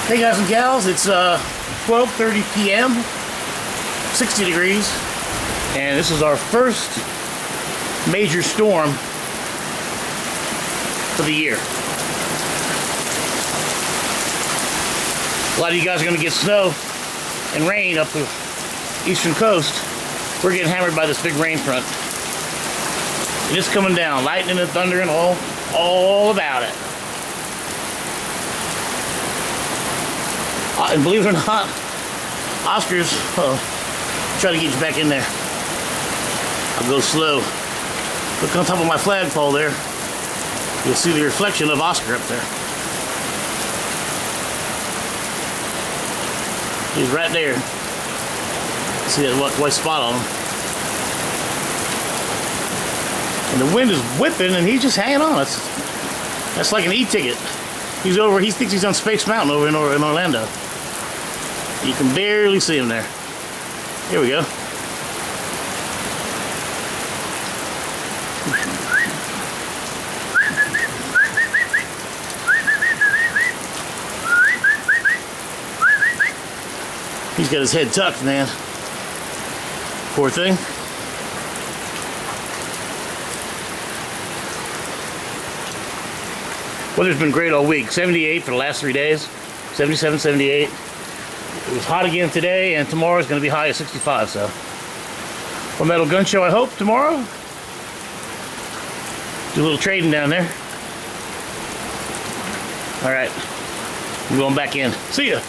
Hey guys and gals, it's 12:30 p.m., 60 degrees, and this is our first major storm for the year. A lot of you guys are going to get snow and rain up the eastern coast. We're getting hammered by this big rain front. And it's coming down, lightning and thunder and all about it. And believe it or not, Oscar's try to get you back in there. I'll go slow. Look on top of my flagpole there. You'll see the reflection of Oscar up there. He's right there. See that white spot on him. And the wind is whipping and he's just hanging on. That's like an E-ticket. He's over, he thinks he's on Space Mountain over in Orlando. You can barely see him there. Here we go. He's got his head tucked, man. Poor thing. Weather's been great all week. 78 for the last 3 days. 77, 78. It was hot again today, and tomorrow's going to be high at 65, so. Well, Metal Gun Show, I hope, tomorrow. Do a little trading down there. All right. I'm going back in. See ya.